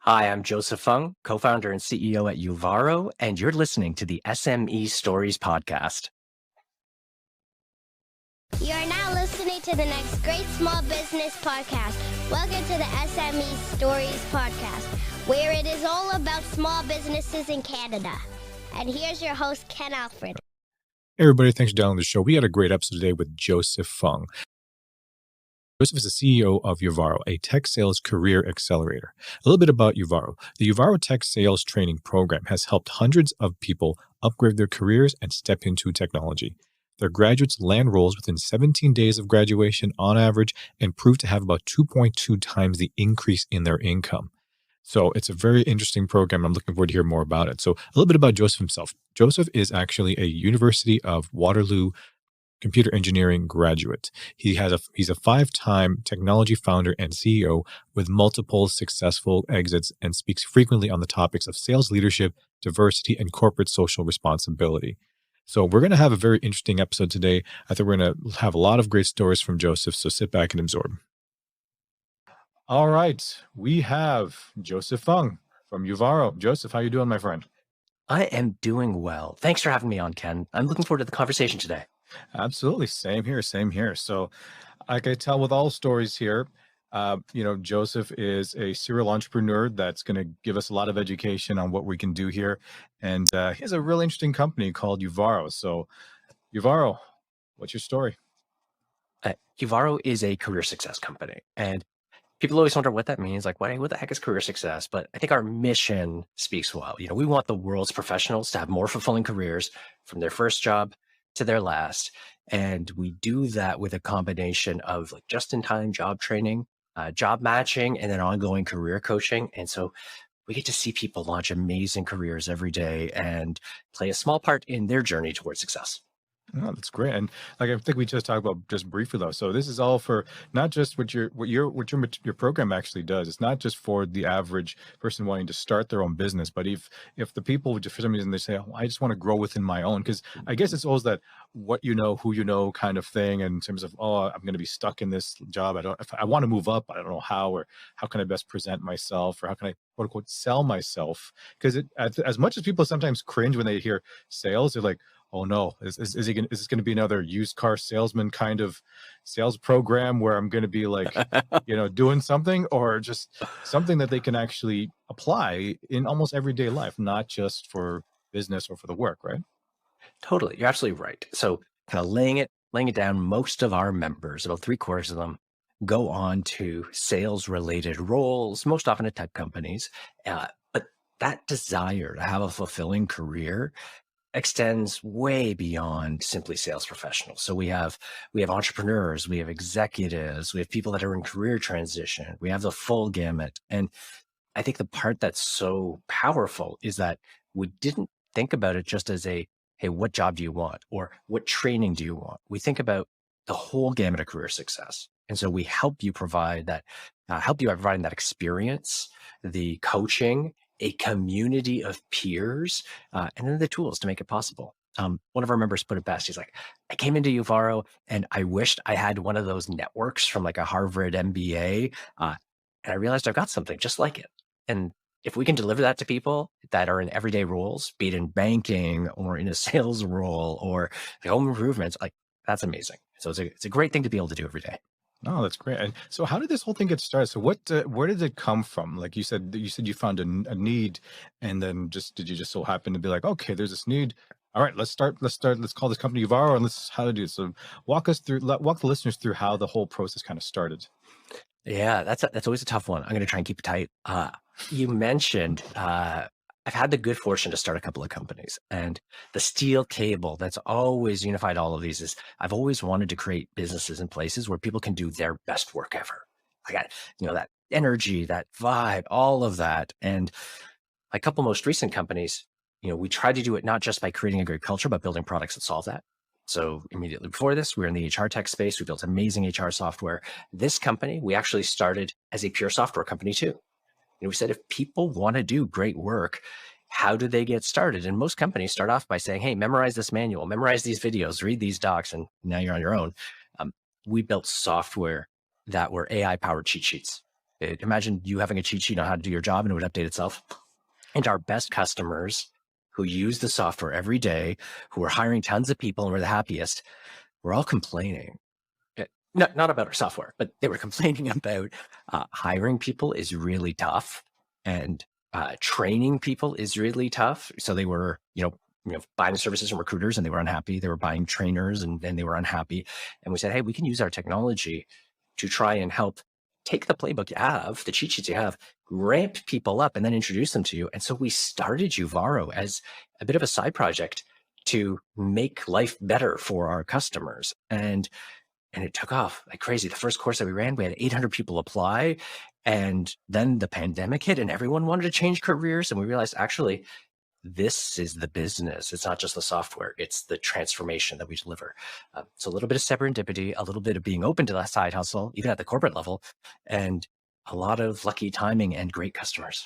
Hi, I'm Joseph Fung, co-founder and CEO at Uvaro, and you're listening to the S.M.E Stories podcast. You are now listening to the next great small business podcast. Welcome to the S.M.E Stories podcast, where it is all about small businesses in Canada. And here's your host, Ken Alfred. Hey everybody, thanks for downloading the show. We had a great episode today with Joseph Fung. Joseph is the CEO of Uvaro, a tech sales career accelerator. A little bit about Uvaro. The Uvaro Tech Sales Training Program has helped hundreds of people upgrade their careers and step into technology. Their graduates land roles within 17 days of graduation on average and prove to have about 2.2 times the increase in their income. So it's a very interesting program. I'm looking forward to hear more about it. So a little bit about Joseph himself. Joseph is actually a University of Waterloo computer engineering graduate. He's a 5-time technology founder and CEO with multiple successful exits and speaks frequently on the topics of sales leadership, diversity, and corporate social responsibility. So we're going to have a very interesting episode today. I think we're going to have a lot of great stories from Joseph, so sit back and absorb. All right, we have Joseph Fung from Uvaro. Joseph, how you doing, my friend? I am doing well. Thanks for having me on, Ken. I'm looking forward to the conversation today. Absolutely. Same here. Same here. So I can tell with all stories here, Joseph is a serial entrepreneur that's going to give us a lot of education on what we can do here. And he has a really interesting company called Uvaro. So Uvaro, what's your story? Uvaro is a career success company. And people always wonder what that means. Like, what the heck is career success? But I think our mission speaks well. We want the world's professionals to have more fulfilling careers from their first job to their last. And we do that with a combination of like just-in-time job training, job matching, and then ongoing career coaching. And so we get to see people launch amazing careers every day and play a small part in their journey towards success. Oh, that's great. And like, I think we just talked about just briefly though. So this is all for not just what your program actually does. It's not just for the average person wanting to start their own business, but if the people just for some reason they say, oh, I just want to grow within my own, because I guess it's always that what you know, who you know kind of thing in terms of, oh, I'm going to be stuck in this job. If I want to move up, I don't know how, or how can I best present myself, or how can I quote unquote sell myself? Because as much as people sometimes cringe when they hear sales, they're like, oh no, is this going to be another used car salesman kind of sales program where I'm going to be like, doing something, or just something that they can actually apply in almost everyday life, not just for business or for the work, right? Totally. You're absolutely right. So kind of laying it down, most of our members, about 3/4 of them, go on to sales related roles, most often at tech companies. But that desire to have a fulfilling career extends way beyond simply sales professionals. So we have entrepreneurs, we have executives, we have people that are in career transition, we have the full gamut. And I think the part that's so powerful is that we didn't think about it just as hey, what job do you want? Or what training do you want? We think about the whole gamut of career success. And so we help you provide that, help you by providing that experience, the coaching, a community of peers, and then the tools to make it possible. One of our members put it best. He's like, I came into Uvaro and I wished I had one of those networks from like a Harvard MBA. And I realized I've got something just like it. And if we can deliver that to people that are in everyday roles, be it in banking or in a sales role or home improvements, like that's amazing. So it's a great thing to be able to do every day. Oh, that's great. And so how did this whole thing get started? So where did it come from? Like you said you found a need, and then did you just so happen to be like, okay, there's this need. All right, let's call this company Uvaro and how to do it. So walk the listeners through how the whole process kind of started. Yeah, that's always a tough one. I'm going to try and keep it tight. You mentioned I've had the good fortune to start a couple of companies, and the steel cable that's always unified all of these is I've always wanted to create businesses and places where people can do their best work ever. I got, that energy, that vibe, all of that. And a couple most recent companies, we try to do it not just by creating a great culture, but building products that solve that. So immediately before this, we were in the HR tech space. We built amazing HR software. This company, we actually started as a pure software company too. We said, if people want to do great work, how do they get started? And most companies start off by saying, hey, memorize this manual, memorize these videos, read these docs, and now you're on your own. We built software that were AI-powered cheat sheets. Imagine you having a cheat sheet on how to do your job and it would update itself. And our best customers who use the software every day, who are hiring tons of people and were the happiest, were all complaining. Not about our software, but they were complaining about hiring people is really tough, and training people is really tough. So they were, buying services from recruiters and they were unhappy. They were buying trainers and they were unhappy. And we said, hey, we can use our technology to try and help take the playbook you have, the cheat sheets you have, ramp people up and then introduce them to you. And so we started Uvaro as a bit of a side project to make life better for our customers. And it took off like crazy. The first course that we ran, we had 800 people apply. And then the pandemic hit and everyone wanted to change careers. And we realized, actually, this is the business. It's not just the software. It's the transformation that we deliver. So a little bit of serendipity, a little bit of being open to that side hustle, even at the corporate level, and a lot of lucky timing and great customers.